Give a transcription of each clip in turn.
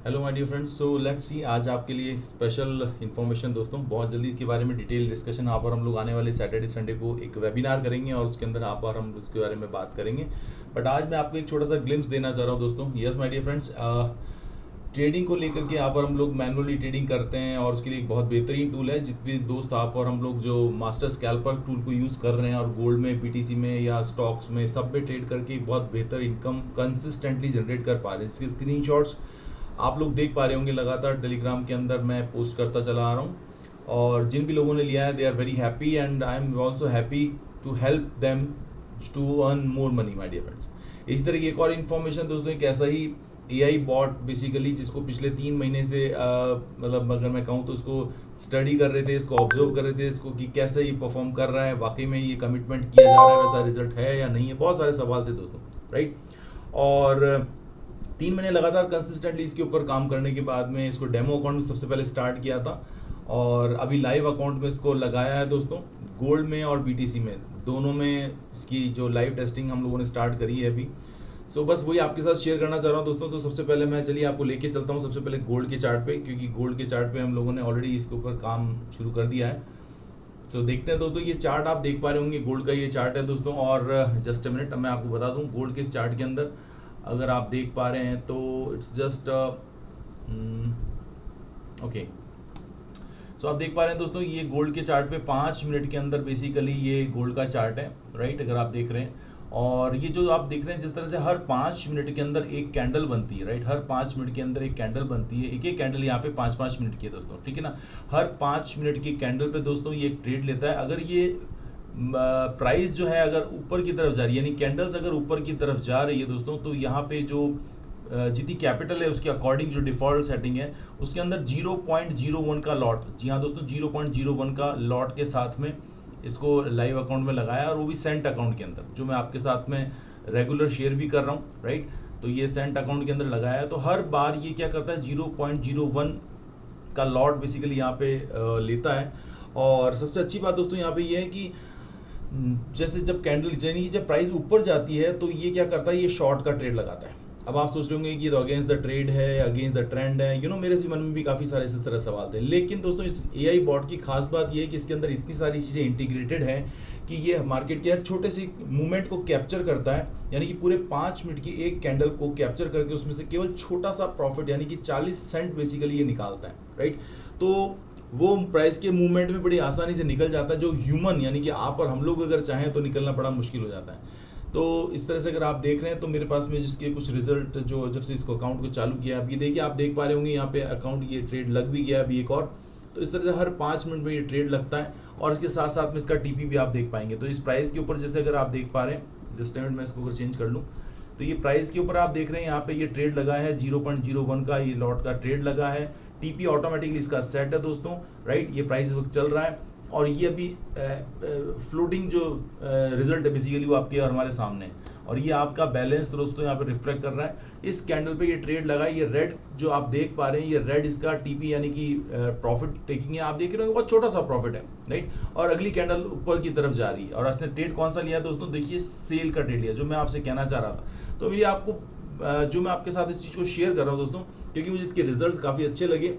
Hello my dear friends, so let's see आज आपके लिए स्पेशल इन्फॉर्मेशन दोस्तों। बहुत जल्दी इसके बारे में डिटेल डिस्कशन यहाँ पर हम लोग आने वाले सैटरडे संडे को एक वेबिनार करेंगे और उसके अंदर यहाँ पर हम उसके बारे में बात करेंगे। बट आज मैं आपको एक छोटा सा ग्लिम्स देना चाह रहा हूँ दोस्तों। Yes my dear friends, trading को लेकर के यहाँ पर हम लोग मैनुअली ट्रेडिंग करते हैं और उसके लिए एक बहुत बेहतरीन टूल है। जितने दोस्त आप और हम लोग जो मास्टर स्कैल्पर टूल को यूज़ कर रहे हैं और गोल्ड में, बीटीसी में या स्टॉक्स में सब में ट्रेड करके बहुत बेहतर इनकम कंसिस्टेंटली जनरेट कर पा रहे हैं, जिसके स्क्रीनशॉट्स आप लोग देख पा रहे होंगे। लगातार टेलीग्राम के अंदर मैं पोस्ट करता चला आ रहा हूँ और जिन भी लोगों ने लिया है they are very happy and I am also happy to help them to earn more money my dear friends. इसी तरह की एक और इन्फॉर्मेशन दोस्तों, एक ऐसा ही एआई बॉट बेसिकली जिसको पिछले 3 महीने से मतलब अगर मैं कहूँ तो उसको स्टडी कर रहे थे, इसको ऑब्जर्व कर रहे थे, इसको कि कैसे ये परफॉर्म कर रहा है, वाकई में ये कमिटमेंट किया जा रहा है, वैसा रिजल्ट है या नहीं है। बहुत सारे सवाल थे दोस्तों, राइट। और 3 महीने लगातार कंसिस्टेंटली इसके ऊपर काम करने के बाद में इसको डेमो अकाउंट में सबसे पहले स्टार्ट किया था और अभी लाइव अकाउंट में इसको लगाया है दोस्तों। गोल्ड में और बीटीसी में दोनों में इसकी जो लाइव टेस्टिंग हम लोगों ने स्टार्ट करी है अभी। सो बस वही आपके साथ शेयर करना चाह रहा हूँ दोस्तों। तो सबसे पहले मैं चलिए आपको लेके चलता हूँ सबसे पहले गोल्ड के चार्ट पे, क्योंकि गोल्ड के चार्ट पे हम लोगों ने ऑलरेडी इसके ऊपर काम शुरू कर दिया है। तो देखते हैं दोस्तों, ये चार्ट आप देख पा रहे होंगे, गोल्ड का ये चार्ट है दोस्तों। और जस्ट अ मिनट, मैं आपको बता दूं गोल्ड के इस चार्ट के अंदर अगर आप देख पा रहे हैं तो इट्स जस्ट ओके। सो आप देख पा रहे हैं दोस्तों, ये गोल्ड के चार्ट पे 5 मिनट के अंदर बेसिकली ये गोल्ड का चार्ट है, राइट। अगर आप देख रहे हैं और ये जो आप देख रहे हैं जिस तरह से हर 5 मिनट के अंदर एक कैंडल बनती है, राइट। हर 5 मिनट के अंदर एक कैंडल बनती है, एक एक कैंडल यहाँ पे 5-5 मिनट की है दोस्तों, ठीक है ना। हर 5 मिनट की कैंडल पे दोस्तों ये एक ट्रेड लेता है। अगर ये प्राइस जो है अगर ऊपर की तरफ जा रही है, यानी कैंडल्स अगर ऊपर की तरफ जा रही है दोस्तों, तो यहाँ पे जो जितनी कैपिटल है उसके अकॉर्डिंग जो डिफॉल्ट सेटिंग है उसके अंदर 0.01 का लॉट, जी हाँ दोस्तों 0.01 का लॉट के साथ में इसको लाइव अकाउंट में लगाया, और वो भी सेंट अकाउंट के अंदर, जो मैं आपके साथ में रेगुलर शेयर भी कर रहा हूँ, राइट। तो ये सेंट अकाउंट के अंदर लगाया है। तो हर बार ये क्या करता है, 0.01 का लॉट बेसिकली यहाँ पे लेता है। और सबसे अच्छी बात दोस्तों यहाँ पे ये है कि जैसे जब कैंडल यानी कि जब प्राइस ऊपर जाती है तो ये क्या करता है, ये शॉर्ट का ट्रेड लगाता है। अब आप सोच रहे होंगे कि तो अगेंस्ट द ट्रेड है, अगेंस्ट द ट्रेंड है, मेरे मन में भी काफ़ी सारे इस तरह सवाल थे। लेकिन दोस्तों इस एआई बॉट की खास बात ये है कि इसके अंदर इतनी सारी चीज़ें इंटीग्रेटेड हैं कि ये मार्केट के हर छोटे से मूवमेंट को कैप्चर करता है। यानी कि पूरे 5 मिनट की एक कैंडल को कैप्चर करके उसमें से केवल छोटा सा प्रॉफिट यानी कि 40 सेंट बेसिकली ये निकालता है, राइट। तो वो प्राइस के मूवमेंट में बड़ी आसानी से निकल जाता है, जो ह्यूमन यानी कि आप और हम लोग अगर चाहें तो निकलना बड़ा मुश्किल हो जाता है। तो इस तरह से अगर आप देख रहे हैं तो मेरे पास में जिसके कुछ रिजल्ट जो जब से इसको अकाउंट को चालू किया, अभी देखिए आप देख पा रहे होंगे यहाँ पे अकाउंट ये ट्रेड लग भी गया अभी एक और। तो इस तरह से हर 5 मिनट में ये ट्रेड लगता है और इसके साथ साथ में इसका टीपी भी आप देख पाएंगे। तो इस प्राइस के ऊपर जैसे अगर आप देख पा रहे हैं, जस्ट मिनट मैं इसको अगर चेंज कर लूँ तो ये प्राइस के ऊपर आप देख रहे हैं यहाँ पे ये ट्रेड लगा है 0.01 का, ये लॉट का ट्रेड लगा है। टीपी ऑटोमेटिकली इसका सेट है दोस्तों, राइट। ये प्राइस वक्त चल रहा है और ये अभी फ्लोटिंग जो रिजल्ट है बेसिकली वो आपके और हमारे सामने है। और ये आपका बैलेंस दोस्तों यहाँ पे रिफ्लेक्ट कर रहा है। इस कैंडल पे ये ट्रेड लगा है, ये रेड जो आप देख पा रहे हैं, ये रेड इसका टीपी यानी कि प्रॉफिट टेकिंग है। आप देख रहे हो बहुत छोटा सा प्रॉफिट है, राइट। और अगली कैंडल ऊपर की तरफ जा रही है और इसने ट्रेड कौन सा लिया दोस्तों, देखिए सेल का ट्रेड लिया, जो मैं आपसे कहना चाह रहा था। तो ये आपको जो मैं आपके साथ इस चीज़ को शेयर कर रहा हूँ दोस्तों, क्योंकि मुझे इसके रिजल्ट काफ़ी अच्छे लगे।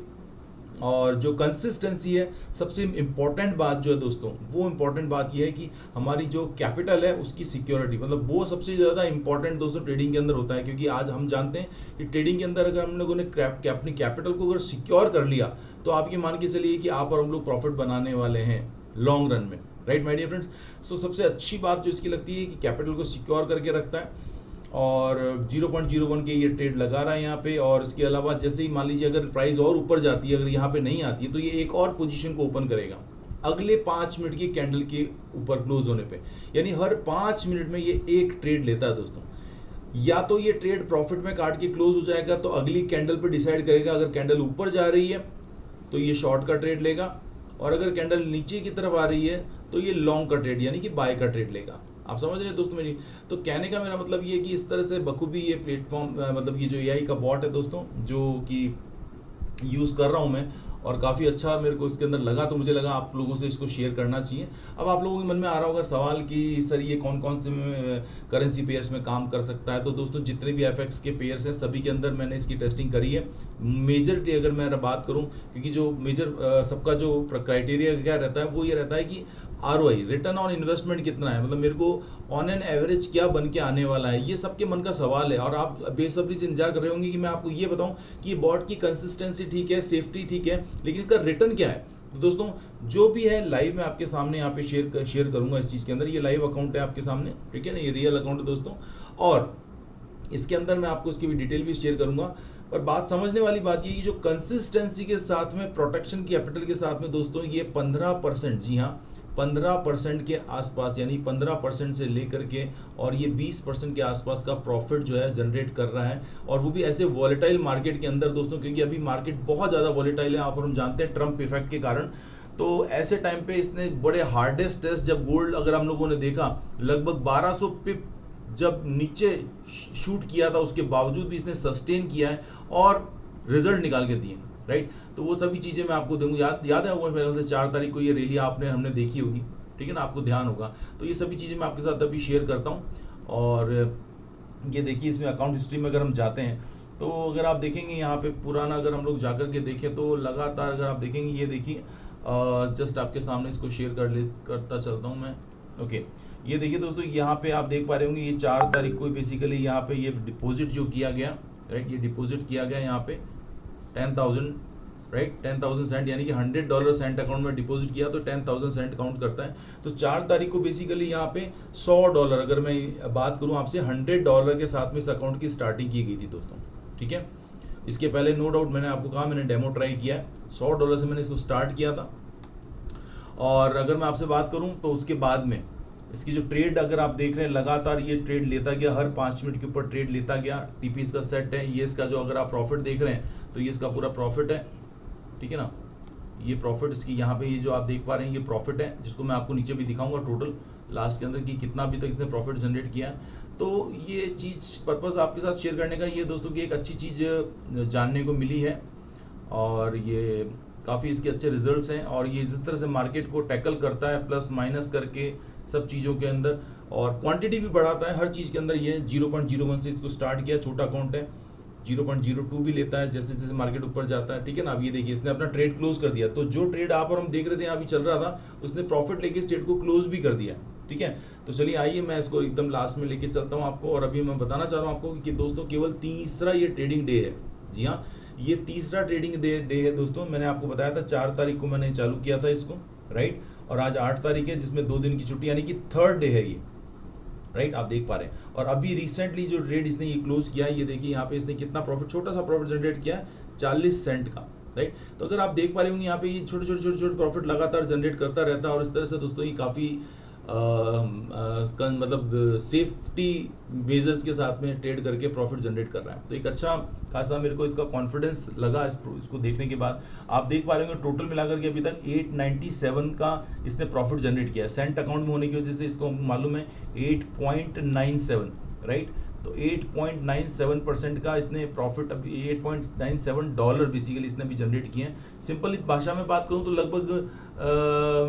और जो कंसिस्टेंसी है, सबसे इम्पॉर्टेंट बात जो है दोस्तों, वो इम्पॉर्टेंट बात ये है कि हमारी जो कैपिटल है उसकी सिक्योरिटी, मतलब वो सबसे ज़्यादा इम्पॉर्टेंट दोस्तों ट्रेडिंग के अंदर होता है। क्योंकि आज हम जानते हैं कि ट्रेडिंग के अंदर अगर हम लोगों ने अपनी कैपिटल को अगर सिक्योर कर लिया तो आप ये मान के चलिए कि आप और हम लोग प्रॉफिट बनाने वाले हैं लॉन्ग रन में, राइट माय डियर फ्रेंड्स। सो सबसे अच्छी बात जो इसकी लगती है कि कैपिटल को सिक्योर करके रखता है और 0.01 के ये ट्रेड लगा रहा है यहाँ पे। और इसके अलावा जैसे ही मान लीजिए अगर प्राइस और ऊपर जाती है, अगर यहाँ पे नहीं आती है, तो ये एक और पोजीशन को ओपन करेगा अगले 5 मिनट की कैंडल के ऊपर क्लोज होने पे। यानी हर 5 मिनट में ये एक ट्रेड लेता है दोस्तों। या तो ये ट्रेड प्रॉफिट में काट के क्लोज हो जाएगा, तो अगली कैंडल पे डिसाइड करेगा, अगर कैंडल ऊपर जा रही है तो ये शॉर्ट का ट्रेड लेगा, और अगर कैंडल नीचे की तरफ आ रही है तो ये लॉन्ग का ट्रेड यानी कि बाय का ट्रेड लेगा। आप समझ रहे हैं दोस्तों मेरी। तो कहने का मेरा मतलब ये है कि इस तरह से बखूबी ये प्लेटफॉर्म मतलब ये जो एआई का बॉट है दोस्तों, जो कि यूज़ कर रहा हूँ मैं, और काफ़ी अच्छा मेरे को इसके अंदर लगा, तो मुझे लगा आप लोगों से इसको शेयर करना चाहिए। अब आप लोगों के मन में आ रहा होगा सवाल कि सर ये कौन कौन से करेंसी पेयर्स में काम कर सकता है। तो दोस्तों जितने भी एफएक्स के पेयर्स हैं सभी के अंदर मैंने इसकी टेस्टिंग करी है। मेजर अगर मैं बात करूं, क्योंकि जो मेजर सबका जो क्राइटेरिया क्या रहता है वो ये रहता है कि आरओआई, रिटर्न ऑन इन्वेस्टमेंट कितना है, मतलब मेरे को ऑन एन एवरेज क्या बन के आने वाला है, ये सबके मन का सवाल है। और आप बेसब्री से इंतजार कर रहे होंगे कि मैं आपको ये बताऊं कि बॉट की कंसिस्टेंसी ठीक है, सेफ्टी ठीक है, लेकिन इसका रिटर्न क्या है। तो दोस्तों जो भी है लाइव में आपके सामने यहाँ पे शेयर करूंगा इस चीज़ के अंदर। ये लाइव अकाउंट है आपके सामने, ठीक है ना, ये रियल अकाउंट है दोस्तों। और इसके अंदर मैं आपको इसकी भी डिटेल भी शेयर करूंगा। पर बात समझने वाली बात ये कि जो कंसिस्टेंसी के साथ में, प्रोटेक्शन कैपिटल के साथ में दोस्तों, ये 15%, जी हाँ 15% के आसपास, यानी 15% से लेकर के और ये 20% के आसपास का प्रॉफिट जो है जनरेट कर रहा है। और वो भी ऐसे वॉलेटाइल मार्केट के अंदर दोस्तों, क्योंकि अभी मार्केट बहुत ज़्यादा वॉलेटाइल है, आप और हम जानते हैं ट्रम्प इफेक्ट के कारण। तो ऐसे टाइम पे इसने बड़े हार्डेस्ट टेस्ट, जब गोल्ड अगर हम लोगों ने देखा लगभग 1200 पिप जब नीचे शूट किया था, उसके बावजूद भी इसने सस्टेन किया है और रिजल्ट निकाल के दिए, राइट। तो वो सभी चीज़ें मैं आपको दूंगा। याद है वो मेरे ख्याल से 4 तारीख को ये रैली हमने देखी होगी, ठीक है ना, आपको ध्यान होगा। तो ये सभी चीज़ें मैं आपके साथ अभी शेयर करता हूँ। और ये देखिए इसमें अकाउंट हिस्ट्री में अगर हम जाते हैं तो अगर आप देखेंगे यहाँ पे पुराना अगर हम लोग जाकर के देखें तो लगातार अगर आप देखेंगे, ये देखिए जस्ट आपके सामने इसको शेयर करता चलता हूँ मैं। ओके, ये देखिए दोस्तों, यहाँ पे आप देख पा रहे होंगे ये 4 तारीख को बेसिकली यहाँ पे ये डिपॉजिट जो किया गया, राइट, ये डिपॉजिट किया गया यहाँ पे 10,000, राइट, 10,000 सेंट, यानी कि $100 सेंट अकाउंट में डिपॉजिट किया तो 10,000 सेंट काउंट करता है। तो 4 तारीख को बेसिकली यहाँ पे $100, अगर मैं बात करूँ आपसे, $100 के साथ में इस अकाउंट की स्टार्टिंग की गई थी दोस्तों, ठीक है। इसके पहले नो डाउट मैंने आपको कहा, मैंने डेमो ट्राई किया है, $100 से मैंने इसको स्टार्ट किया था। और अगर मैं आपसे बात करूं तो उसके बाद में इसकी जो ट्रेड अगर आप देख रहे हैं, लगातार ये ट्रेड लेता गया, हर 5 मिनट के ऊपर ट्रेड लेता गया। टीपी इसका सेट है, ये इसका जो अगर आप प्रॉफिट देख रहे हैं तो ये इसका पूरा प्रॉफिट है, ठीक है ना। ये प्रॉफिट इसकी यहाँ पे ये जो आप देख पा रहे हैं ये प्रॉफिट है, जिसको मैं आपको नीचे भी दिखाऊंगा टोटल लास्ट के अंदर कि कितना अभी तक इसने प्रॉफिट जनरेट किया। तो ये चीज़ पर्पज़ आपके साथ शेयर करने का ये दोस्तों की एक अच्छी चीज़ जानने को मिली है। और ये काफ़ी इसके अच्छे रिजल्ट्स हैं, और ये जिस तरह से मार्केट को टैकल करता है प्लस माइनस करके सब चीज़ों के अंदर, और क्वांटिटी भी बढ़ाता है हर चीज़ के अंदर। ये 0.01 से इसको स्टार्ट किया, छोटा अकाउंट है, 0.02 भी लेता है जैसे जैसे मार्केट ऊपर जाता है, ठीक है ना। अब ये देखिए इसने अपना ट्रेड क्लोज कर दिया, तो जो ट्रेड आप और हम देख रहे थे अभी चल रहा था, उसने प्रॉफिट लेके इस ट्रेड को क्लोज भी कर दिया, ठीक है। तो चलिए आइए मैं इसको एकदम लास्ट में लेके चलता हूँ आपको। और अभी मैं बताना चाह रहा हूँ आपको कि दोस्तों केवल तीसरा ये ट्रेडिंग डे है, जी हाँ, ये तीसरा ट्रेडिंग डे है दोस्तों। मैंने आपको बताया था 4 तारीख को मैंने चालू किया था इसको, राइट, और आज 8 तारीख है जिसमें 2 दिन की छुट्टी, यानी कि थर्ड डे है ये, राइट, आप देख पा रहे हैं। और अभी रिसेंटली जो ट्रेड इसने ये क्लोज किया है, ये देखिए यहाँ पे इसने कितना प्रॉफिट, छोटा सा प्रॉफिट जनरेट किया है 40 सेंट का, राइट। तो अगर आप देख पा रहे होंगे यहाँ पे ये छोटे प्रॉफिट लगातार जनरेट करता रहता है। और इस तरह से दोस्तों ये काफ़ी मतलब सेफ्टी मेजर्स के साथ में ट्रेड करके प्रॉफिट जनरेट कर रहा है। तो एक अच्छा खासा मेरे को इसका कॉन्फिडेंस लगा इसको देखने के बाद। आप देख पा रहे होंगे टोटल मिलाकर के अभी तक 897 का इसने प्रॉफिट जनरेट किया है। सेंट अकाउंट में होने की वजह से इसको मालूम है 8.97, राइट। तो 8.97% का इसने प्रॉफिट, अभी $8.97 बेसिकली इसने अभी जनरेट किए हैं। सिंपल भाषा में बात करूं तो लगभग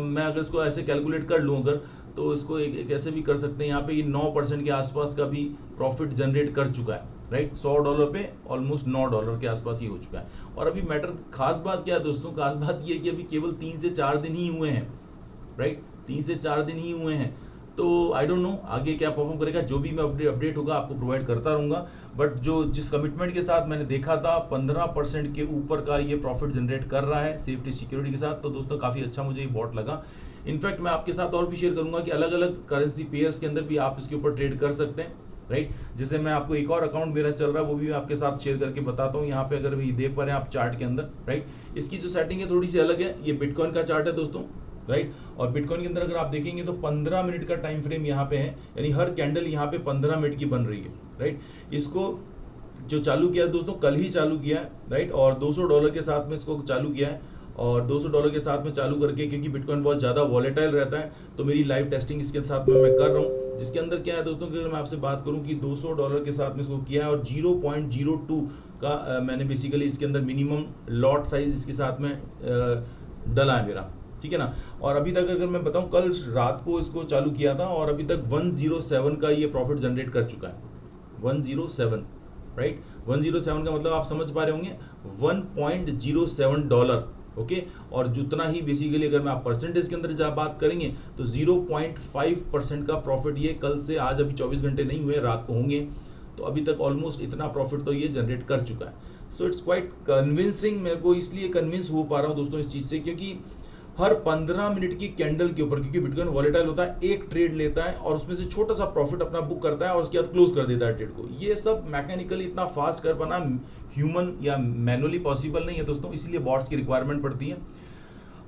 मैं अगर इसको ऐसे कैलकुलेट कर लूं अगर, तो इसको एक ऐसे भी कर सकते हैं, यहाँ पे ये 9% के आसपास का भी प्रॉफिट जनरेट कर चुका है, राइट। $100 पे ऑलमोस्ट $9 के आसपास ही हो चुका है। और अभी मैटर खास बात क्या है दोस्तों, खास बात ये है कि अभी केवल 3 से 4 दिन ही हुए हैं, राइट, 3 से 4 दिन ही हुए हैं। तो आई डोंट नो आगे क्या परफॉर्म करेगा, जो भी मैं अपडेट होगा आपको प्रोवाइड करता रहूँगा। बट जो जिस कमिटमेंट के साथ मैंने देखा था 15% के ऊपर का ये प्रॉफिट जनरेट कर रहा है सेफ्टी सिक्योरिटी के साथ, तो दोस्तों काफ़ी अच्छा मुझे ये बॉट लगा। इनफैक्ट मैं आपके साथ और भी शेयर करूंगा कि अलग अलग करेंसी पेयर्स के अंदर भी आप इसके ऊपर ट्रेड कर सकते हैं, राइट। जैसे मैं आपको एक और अकाउंट मेरा चल रहा है वो भी आपके साथ शेयर करके बताता हूँ। यहाँ पे अगर भी देख पा रहे हैं आप चार्ट के अंदर, राइट, इसकी जो सेटिंग है थोड़ी सी अलग है। ये बिटकॉइन का चार्ट है दोस्तों, राइट। और बिटकॉइन के अंदर अगर आप देखेंगे तो 15 मिनट का टाइम फ्रेम यहाँ पे है, यानी हर कैंडल यहाँ पे 15 मिनट की बन रही है, राइट। इसको जो चालू किया है दोस्तों कल ही चालू किया है, राइट, और $200 के साथ में इसको चालू किया है। और $200 के साथ में चालू करके, क्योंकि बिटकॉइन बहुत ज़्यादा वॉलेटाइल रहता है, तो मेरी लाइव टेस्टिंग इसके साथ में मैं कर रहा हूँ, जिसके अंदर क्या है दोस्तों कि अगर मैं आपसे बात करूँ कि $200 के साथ में इसको किया है और 0.02 का मैंने बेसिकली इसके अंदर मिनिमम लॉट साइज इसके साथ में डला है मेरा, ठीक है ना। और अभी तक अगर मैं बताऊं, कल रात को इसको चालू किया था और अभी तक 107 का ये प्रॉफिट जनरेट कर चुका है। 107, राइट। 107 का मतलब आप समझ पा रहे होंगे, $1.07, ओके। और जितना ही बेसिकली अगर मैं आप परसेंटेज के अंदर जब बात करेंगे तो 0.5% का प्रॉफिट ये कल से, आज अभी 24 घंटे नहीं हुए, रात को होंगे, तो अभी तक ऑलमोस्ट इतना प्रॉफिट तो ये जनरेट कर चुका है। So it's quite convincing. मेरे को इसलिए कन्विंस हो पा रहा हूँ दोस्तों इस चीज़ से, क्योंकि हर 15 मिनट की कैंडल के ऊपर, क्योंकि बिटकॉइन वॉलेटाइल होता है, एक ट्रेड लेता है और उसमें से छोटा सा प्रॉफिट अपना बुक करता है और उसके बाद क्लोज कर देता है ट्रेड को। ये सब मैकेनिकली इतना फास्ट कर पाना ह्यूमन या मैनुअली पॉसिबल नहीं है दोस्तों, इसीलिए बॉट्स की रिक्वायरमेंट पड़ती है।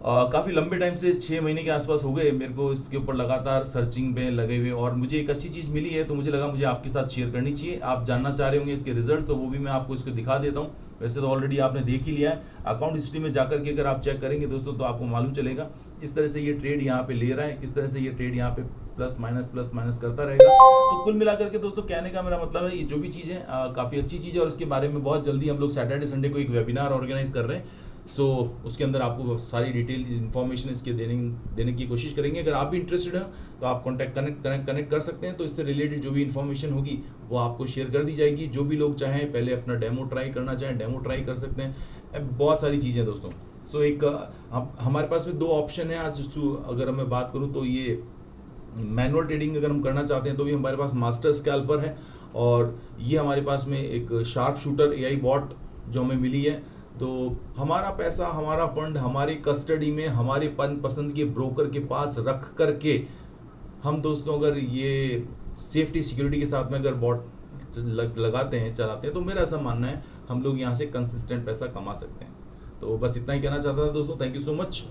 काफ़ी लंबे टाइम से 6 महीने के आसपास हो गए मेरे को इसके ऊपर लगातार सर्चिंग पे लगे हुए, और मुझे एक अच्छी चीज़ मिली है तो मुझे लगा मुझे आपके साथ शेयर करनी चाहिए। आप जानना चाह रहे होंगे इसके रिजल्ट, तो वो भी मैं आपको इसको दिखा देता हूँ। वैसे तो ऑलरेडी आपने देख ही लिया है, अकाउंट हिस्ट्री में जाकर के अगर आप चेक करेंगे दोस्तों तो आपको मालूम चलेगा इस तरह से ये ट्रेड यहाँ पे ले रहा है, किस तरह से ये ट्रेड यहाँ पे प्लस माइनस करता रहेगा। तो कुल मिलाकर के दोस्तों कहने का मेरा मतलब है, ये जो भी चीज़ है काफ़ी अच्छी चीज़ है, और इसके बारे में बहुत जल्दी हम लोग सैटरडे संडे को एक वेबिनार ऑर्गेनाइज कर रहे हैं। सो उसके अंदर आपको सारी डिटेल इन्फॉर्मेशन इसके देने की कोशिश करेंगे। अगर आप भी इंटरेस्टेड हैं तो आप कनेक्ट कर सकते हैं, तो इससे रिलेटेड जो भी इन्फॉर्मेशन होगी वो आपको शेयर कर दी जाएगी। जो भी लोग चाहें पहले अपना डेमो ट्राई करना चाहें, डेमो ट्राई कर सकते हैं। बहुत सारी चीज़ें दोस्तों। सो एक हमारे पास में 2 ऑप्शन है आज। अगर मैं बात करूँ तो ये मैनुअल ट्रेडिंग अगर हम करना चाहते हैं तो भी हमारे पास मास्टर स्कैल्पर है, और ये हमारे पास में एक शार्प शूटर AI बॉट जो हमें मिली है। तो हमारा पैसा, हमारा फंड हमारी कस्टडी में, हमारे पसंद के ब्रोकर के पास रख करके हम दोस्तों अगर ये सेफ्टी सिक्योरिटी के साथ में अगर बॉट लगाते हैं, चलाते हैं, तो मेरा ऐसा मानना है हम लोग यहाँ से कंसिस्टेंट पैसा कमा सकते हैं। तो बस इतना ही कहना चाहता था दोस्तों। Thank you so much.